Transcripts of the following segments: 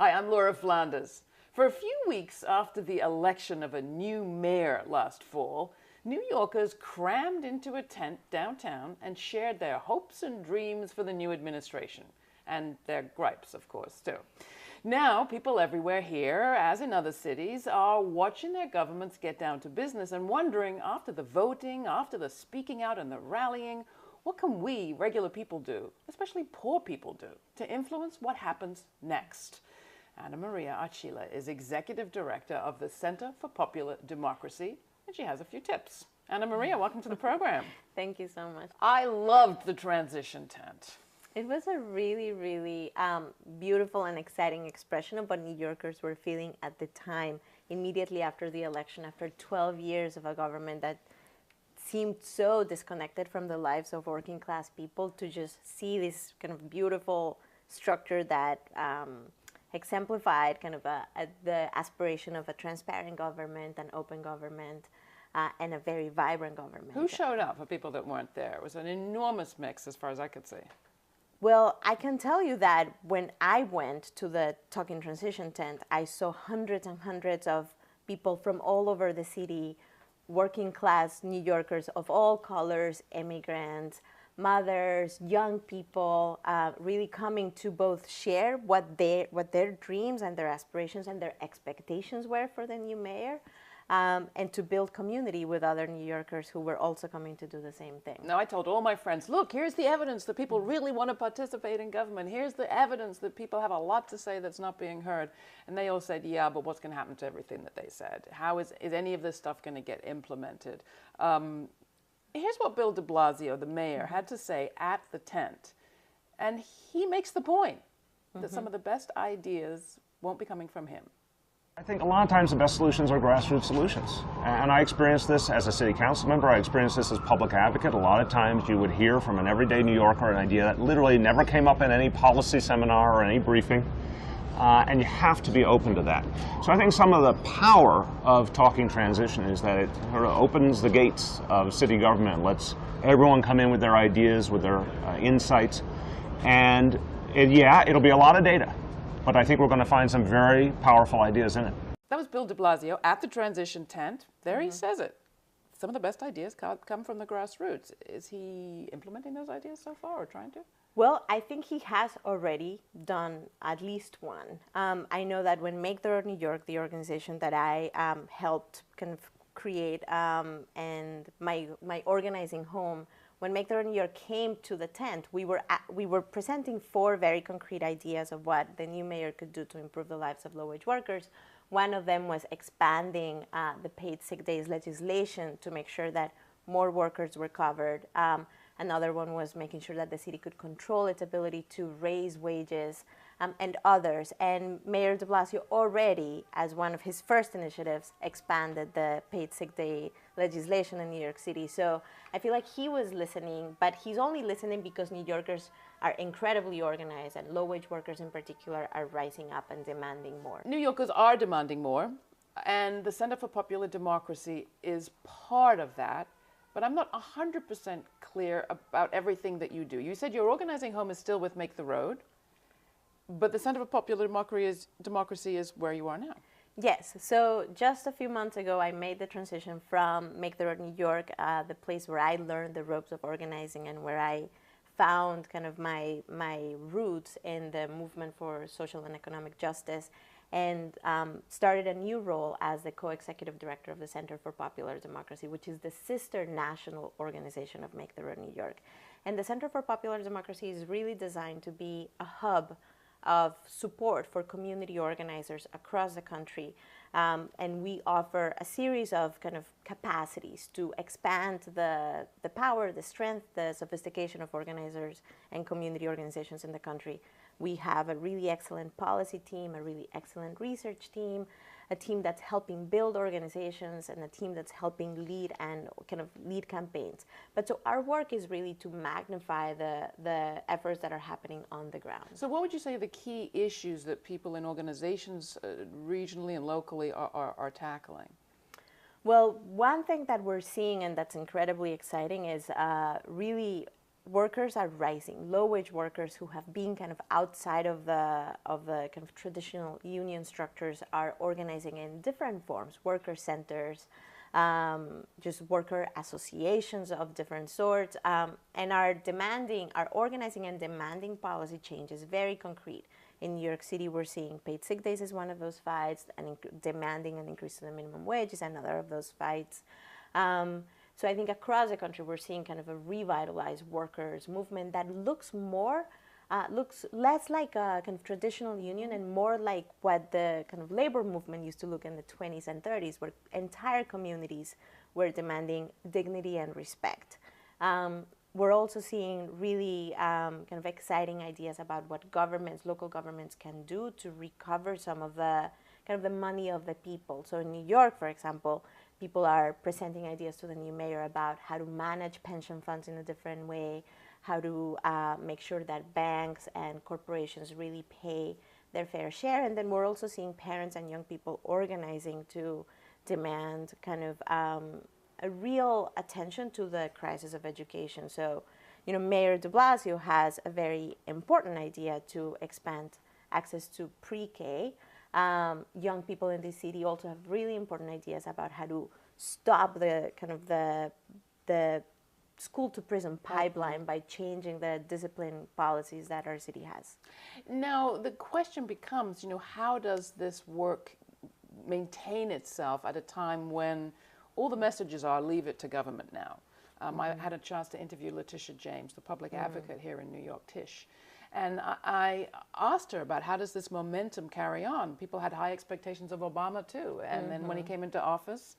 Hi, I'm Laura Flanders. For a few weeks after the election of a new mayor last fall, New Yorkers crammed into a tent downtown and shared their hopes and dreams for the new administration. And their gripes, of course, too. Now, people everywhere here, as in other cities, are watching their governments get down to business and wondering, after the voting, after the speaking out and the rallying, what can we, regular people, do, especially poor people, do, to influence what happens next? María Archila is Executive Director of the Center for Popular Democracy, and she has a few tips. María, welcome to the program. Thank you so much. I loved the transition tent. It was a really, really beautiful and exciting expression of what New Yorkers were feeling at the time, immediately after the election, after 12 years of a government that seemed so disconnected from the lives of working class people, to just see this kind of beautiful structure that exemplified kind of the aspiration of a transparent government, an open government, and a very vibrant government. Who showed up for people that weren't there? It was an enormous mix as far as I could see. Well, I can tell you that when I went to the Talking Transition tent, I saw hundreds and hundreds of people from all over the city, working class New Yorkers of all colors, immigrants, mothers, young people, really coming to both share what their dreams and their aspirations and their expectations were for the new mayor, and to build community with other New Yorkers who were also coming to do the same thing. Now, I told all my friends, look, here's the evidence that people really want to participate in government. Here's the evidence that people have a lot to say that's not being heard. And they all said, yeah, but what's going to happen to everything that they said? How is any of this stuff going to get implemented? Here's what Bill de Blasio, the mayor, had to say at the tent. And he makes the point that some of the best ideas won't be coming from him. I think a lot of times the best solutions are grassroots solutions. And I experienced this as a city council member. I experienced this as public advocate. A lot of times you would hear from an everyday New Yorker an idea that literally never came up in any policy seminar or any briefing. And you have to be open to that. So I think some of the power of Talking Transition is that it sort of opens the gates of city government, lets everyone come in with their ideas, with their insights. And it'll be a lot of data. But I think we're going to find some very powerful ideas in it. That was Bill de Blasio at the transition tent. There he says it. Some of the best ideas come from the grassroots. Is he implementing those ideas so far, or trying to? Well, I think he has already done at least one. I know that when Make the Road New York, the organization that I helped kind of create, and my organizing home, when Make the Road New York came to the tent, we were presenting 4 very concrete ideas of what the new mayor could do to improve the lives of low-wage workers. One of them was expanding the paid sick days legislation to make sure that more workers were covered. Another one was making sure that the city could control its ability to raise wages, and others. And Mayor de Blasio already, as one of his first initiatives, expanded the paid sick day legislation in New York City. So I feel like he was listening, but he's only listening because New Yorkers are incredibly organized, and low-wage workers in particular are rising up and demanding more. New Yorkers are demanding more, and the Center for Popular Democracy is part of that. But I'm not 100% clear about everything that you do. You said your organizing home is still with Make the Road, but the Center for Popular Democracy is where you are now. Yes. So just a few months ago, I made the transition from Make the Road New York, the place where I learned the ropes of organizing and where I found kind of my roots in the movement for social and economic justice, and started a new role as the co-executive director of the Center for Popular Democracy, which is the sister national organization of Make the Road New York. And the Center for Popular Democracy is really designed to be a hub of support for community organizers across the country. And we offer a series of kind of capacities to expand the power, the strength, the sophistication of organizers and community organizations in the country. We have a really excellent policy team, a really excellent research team, a team that's helping build organizations, and a team that's helping lead and kind of lead campaigns. But so our work is really to magnify the efforts that are happening on the ground. So what would you say are the key issues that people in organizations regionally and locally are tackling? Well, one thing that we're seeing and that's incredibly exciting is really workers are rising. Low-wage workers who have been kind of outside of the kind of traditional union structures are organizing in different forms, worker centers, just worker associations of different sorts, and are organizing and demanding policy changes, very concrete. In New York City, we're seeing paid sick days is one of those fights, and demanding an increase in the minimum wage is another of those fights. So I think across the country, we're seeing kind of a revitalized workers movement that looks less like a kind of traditional union and more like what the kind of labor movement used to look in the 20s and 30s, where entire communities were demanding dignity and respect. We're also seeing really kind of exciting ideas about what local governments can do to recover some of the kind of the money of the people. So in New York, for example, people are presenting ideas to the new mayor about how to manage pension funds in a different way, how to make sure that banks and corporations really pay their fair share. And then we're also seeing parents and young people organizing to demand kind of a real attention to the crisis of education. So, Mayor de Blasio has a very important idea to expand access to pre-K. Young people in this city also have really important ideas about how to stop the kind of the school to prison pipeline by changing the discipline policies that our city has. Now, the question becomes, how does this work maintain itself at a time when all the messages are leave it to government now? I had a chance to interview Letitia James, the public advocate here in New York, Tish. And I asked her about how does this momentum carry on? People had high expectations of Obama too. And then when he came into office,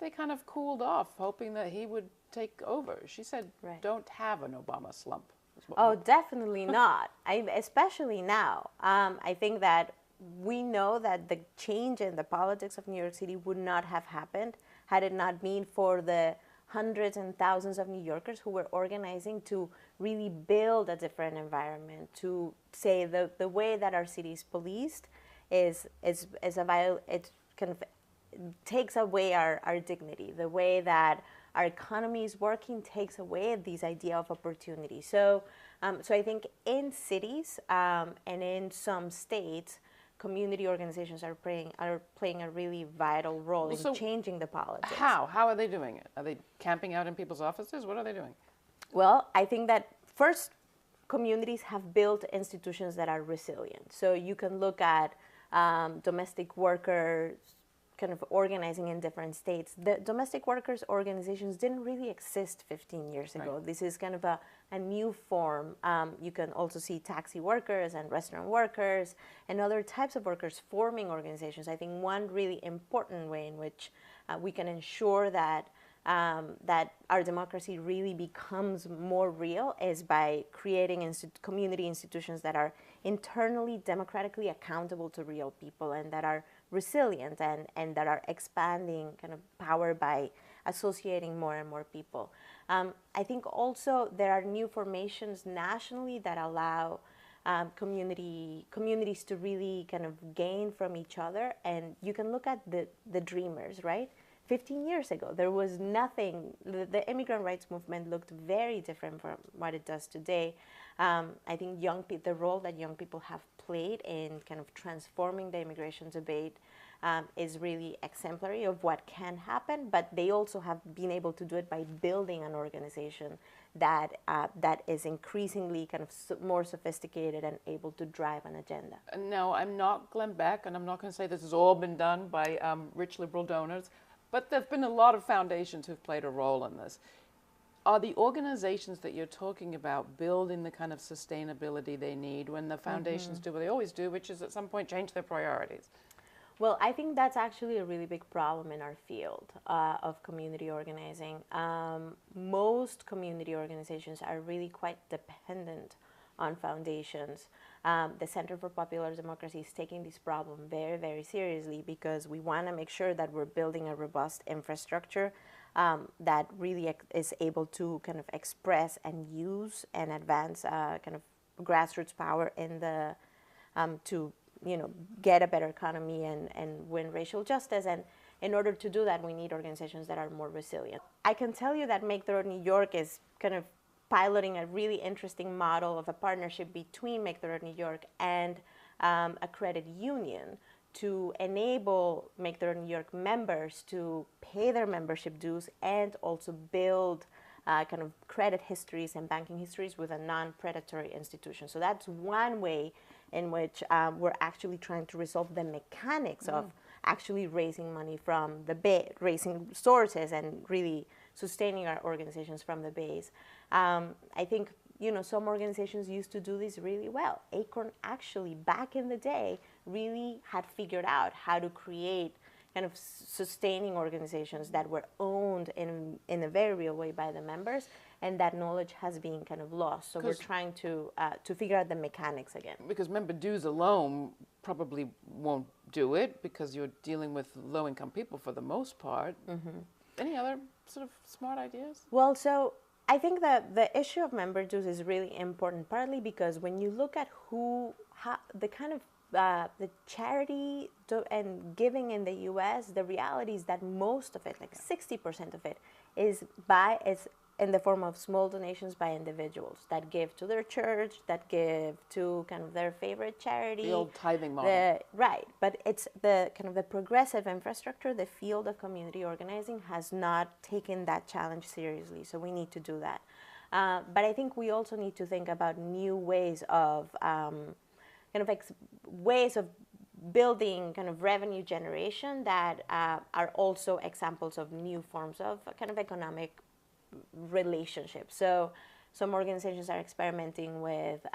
they kind of cooled off, hoping that he would take over. She said, don't have an Obama slump. Oh, definitely not. Especially now. I think that we know that the change in the politics of New York City would not have happened had it not been for the hundreds and thousands of New Yorkers who were organizing to really build a different environment, to say the way that our city is policed is it kind of takes away our dignity. The way that our economy is working takes away this idea of opportunity. So I think in cities and in some states, community organizations are playing a really vital role in changing the politics. How are they doing it? Are they camping out in people's offices? What are they doing? Well, I think that first, communities have built institutions that are resilient. So you can look at domestic workers kind of organizing in different states. The domestic workers organizations didn't really exist 15 years ago. Right. This is kind of a new form. You can also see taxi workers and restaurant workers and other types of workers forming organizations. I think one really important way in which we can ensure that that our democracy really becomes more real is by creating community institutions that are internally democratically accountable to real people and that are resilient and that are expanding kind of power by associating more and more people. I think also there are new formations nationally that allow communities to really kind of gain from each other. And you can look at the dreamers, right? 15 years ago, there was nothing. The immigrant rights movement looked very different from what it does today. I think the role that young people have played in kind of transforming the immigration debate is really exemplary of what can happen, but they also have been able to do it by building an organization that is increasingly kind of more sophisticated and able to drive an agenda. No, I'm not Glenn Beck, and I'm not going to say this has all been done by rich liberal donors, but there have been a lot of foundations who've played a role in this. Are the organizations that you're talking about building the kind of sustainability they need when the foundations do what they always do, which is at some point change their priorities? Well, I think that's actually a really big problem in our field of community organizing. Most community organizations are really quite dependent on foundations. The Center for Popular Democracy is taking this problem very, very seriously because we want to make sure that we're building a robust infrastructure that really is able to kind of express and use and advance kind of grassroots power in the to get a better economy and win racial justice. And in order to do that, we need organizations that are more resilient. I can tell you that Make the Road New York is kind of piloting a really interesting model of a partnership between Make the Road New York and a credit union to enable Make the Road New York members to pay their membership dues and also build kind of credit histories and banking histories with a non-predatory institution. So that's one way in which we're actually trying to resolve the mechanics of actually raising money from the base, raising sources and really sustaining our organizations from the base. I think, you know, some organizations used to do this really well. Acorn actually, back in the day, really had figured out how to create kind of sustaining organizations that were owned in a very real way by the members, and that knowledge has been kind of lost. So we're trying to figure out the mechanics again. Because member dues alone probably won't do it, because you're dealing with low-income people for the most part. Any other sort of smart ideas? Well, so I think that the issue of member dues is really important, partly because when you look at the kind of the charity and giving in the U.S., the reality is that most of it, like 60% of it, is in the form of small donations by individuals that give to their church, that give to kind of their favorite charity. The old tithing model. Right, but it's the kind of the progressive infrastructure, the field of community organizing has not taken that challenge seriously, so we need to do that. But I think we also need to think about new ways of ways of building kind of revenue generation that are also examples of new forms of kind of economic relationships. So some organizations are experimenting with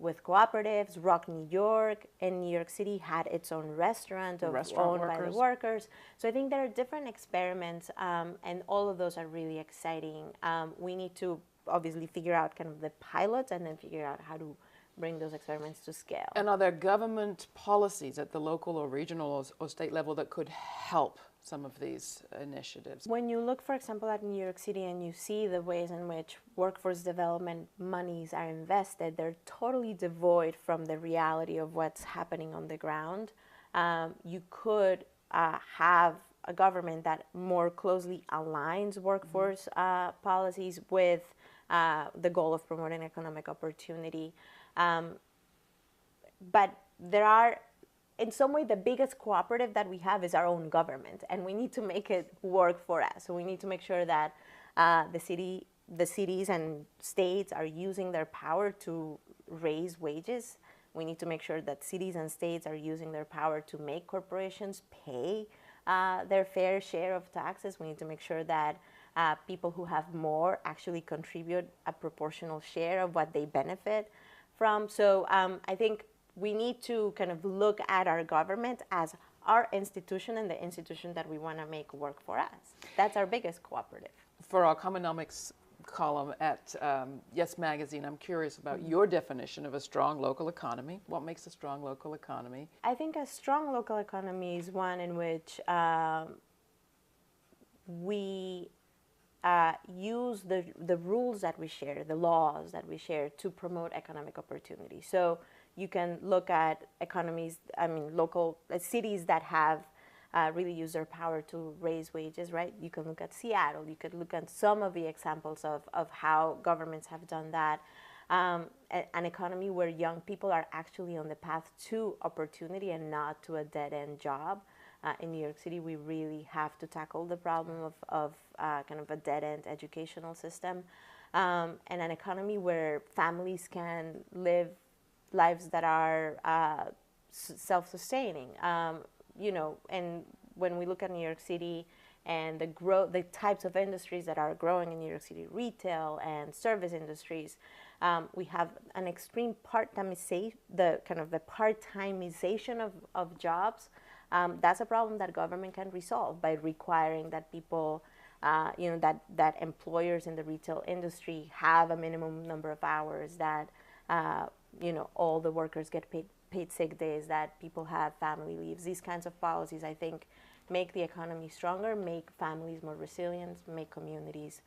cooperatives. Rock New York in New York City had its own restaurant owned by the workers. So I think there are different experiments, and all of those are really exciting. We need to obviously figure out kind of the pilots and then figure out how to bring those experiments to scale. And are there government policies at the local or regional or state level that could help some of these initiatives? When you look, for example, at New York City and you see the ways in which workforce development monies are invested, they're totally devoid from the reality of what's happening on the ground. You could have a government that more closely aligns workforce policies with the goal of promoting economic opportunity. But there are, in some way, the biggest cooperative that we have is our own government, and we need to make it work for us. So we need to make sure that the cities and states are using their power to raise wages. We need to make sure that cities and states are using their power to make corporations pay their fair share of taxes. We need to make sure that people who have more actually contribute a proportional share of what they benefit from. So I think we need to kind of look at our government as our institution and the institution that we want to make work for us. That's our biggest cooperative. For our Commonomics column at Yes Magazine, I'm curious about your definition of a strong local economy. What makes a strong local economy? I think a strong local economy is one in which we use the rules that we share, the laws that we share to promote economic opportunity. So you can look at economies, local cities that have really used their power to raise wages, right? You can look at Seattle. You could look at some of the examples of how governments have done that. An economy where young people are actually on the path to opportunity and not to a dead-end job. In New York City, we really have to tackle the problem of kind of a dead-end educational system, and an economy where families can live lives that are self-sustaining. And when we look at New York City and the types of industries that are growing in New York City, retail and service industries, we have an extreme part-timization, the part-timization of jobs. That's a problem that government can resolve by requiring that people, that employers in the retail industry have a minimum number of hours, that, all the workers get paid sick days, that people have family leaves. These kinds of policies, I think, make the economy stronger, make families more resilient, make communities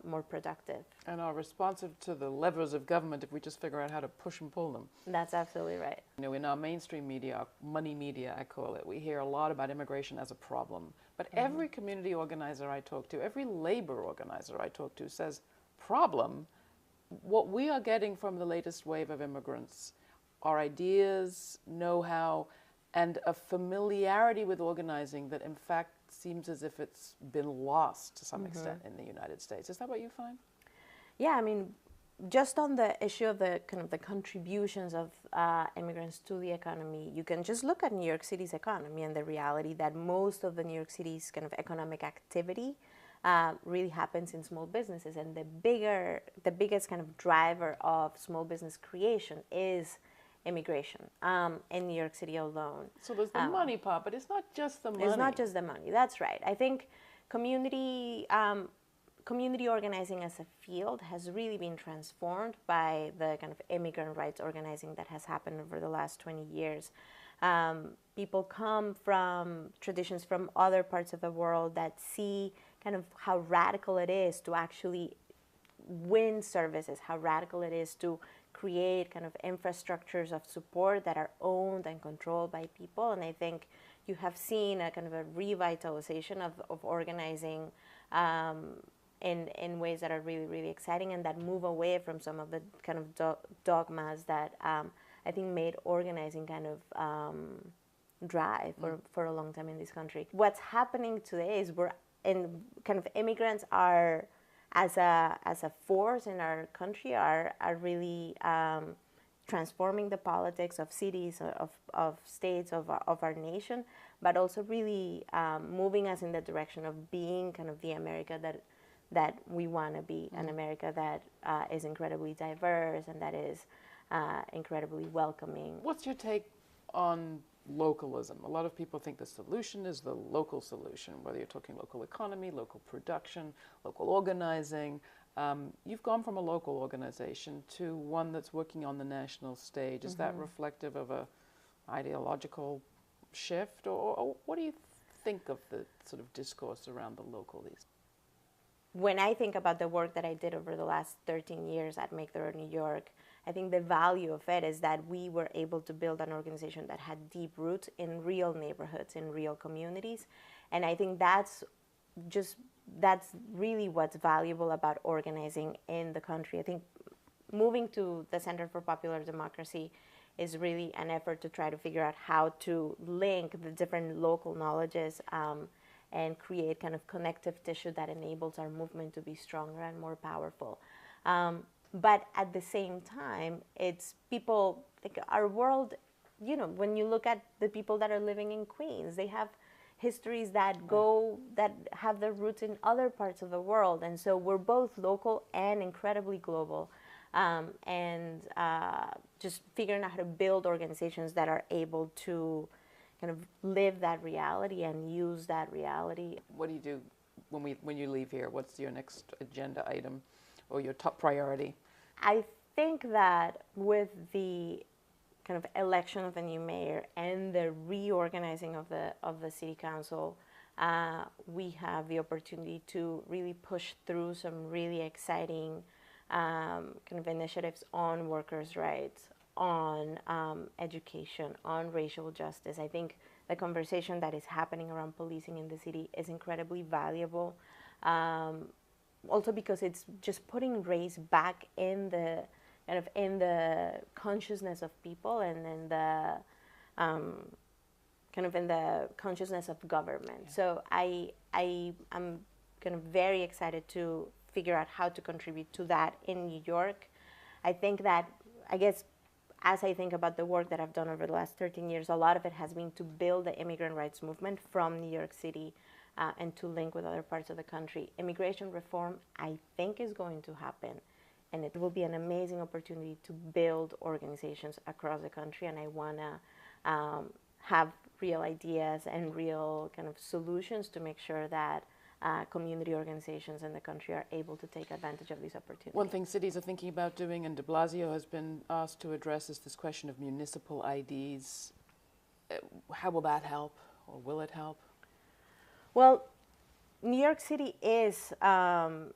more productive. And are responsive to the levers of government if we just figure out how to push and pull them. That's absolutely right. In our mainstream media, money media, I call it, we hear a lot about immigration as a problem. But every community organizer I talk to, every labor organizer I talk to says problem. What we are getting from the latest wave of immigrants are ideas, know-how, and a familiarity with organizing that in fact seems as if it's been lost to some extent in the United States. Is that what you find? Yeah, I mean, just on the issue of the kind of the contributions of immigrants to the economy, you can just look at New York City's economy and the reality that most of the New York City's kind of economic activity really happens in small businesses, and the biggest kind of driver of small business creation is immigration in New York City alone. So there's the money part, but it's not just the money. It's not just the money. That's right. I think community organizing as a field has really been transformed by the kind of immigrant rights organizing that has happened over the last 20 years. People come from traditions from other parts of the world that see kind of how radical it is to actually win services, how radical it is to create kind of infrastructures of support that are owned and controlled by people. And I think you have seen a kind of a revitalization of organizing in ways that are really, really exciting and that move away from some of the kind of dogmas that I think made organizing kind of dry for a long time in this country. What's happening today is immigrants are, as a force in our country, are really transforming the politics of cities, of states, of our nation, but also really moving us in the direction of being kind of the America that we want to be, an America that is incredibly diverse and that is incredibly welcoming. What's your take on localism? A lot of people think the solution is the local solution, whether you're talking local economy, local production, local organizing. You've gone from a local organization to one that's working on the national stage. Is that reflective of a ideological shift, or what do you think of the sort of discourse around the local these days? When I think about the work that I did over the last 13 years at Make the Road New York, I think the value of it is that we were able to build an organization that had deep roots in real neighborhoods, in real communities. And I think that's really what's valuable about organizing in the country. I think moving to the Center for Popular Democracy is really an effort to try to figure out how to link the different local knowledges and create kind of connective tissue that enables our movement to be stronger and more powerful. But at the same time, it's people, like our world, you know, when you look at the people that are living in Queens, they have histories that have their roots in other parts of the world. And so we're both local and incredibly global. Just figuring out how to build organizations that are able to kind of live that reality and use that reality. What do you do when you leave here? What's your next agenda item or your top priority? I think that with the kind of election of the new mayor and the reorganizing of the city council, we have the opportunity to really push through some really exciting kind of initiatives on workers' rights, on education, on racial justice. I think the conversation that is happening around policing in the city is incredibly valuable. Also because it's just putting race back in the kind of in the consciousness of people and in the kind of in the consciousness of government. Yeah. So I'm kind of very excited to figure out how to contribute to that in New York. I think that, I guess, as I think about the work that I've done over the last 13 years, a lot of it has been to build the immigrant rights movement from New York City and to link with other parts of the country. Immigration reform, I think, is going to happen. And it will be an amazing opportunity to build organizations across the country. And I want to have real ideas and real kind of solutions to make sure that community organizations in the country are able to take advantage of these opportunities. One thing cities are thinking about doing, and de Blasio has been asked to address, is this question of municipal IDs. How will that help, or will it help? Well, New York City New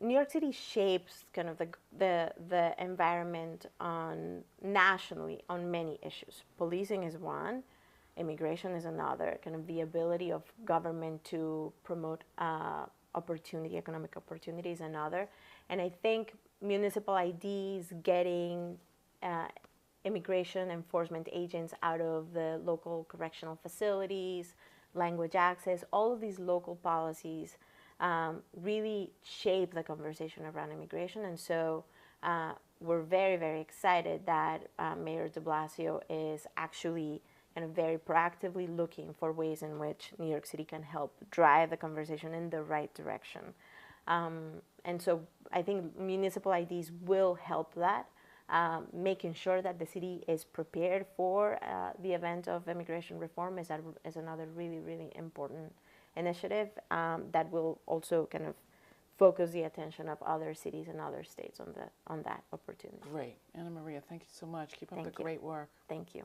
York City shapes kind of the environment nationally on many issues. Policing is one. Immigration is another, kind of the ability of government to promote economic opportunity is another. And I think municipal IDs, getting immigration enforcement agents out of the local correctional facilities, language access, all of these local policies really shape the conversation around immigration. And so we're very, very excited that Mayor de Blasio is actually kind of very proactively looking for ways in which New York City can help drive the conversation in the right direction. And so I think municipal IDs will help that, making sure that the city is prepared for the event of immigration reform is another really, really important initiative that will also kind of focus the attention of other cities and other states on that opportunity. Great. Anna Maria, thank you so much. Keep up the great work. Thank you.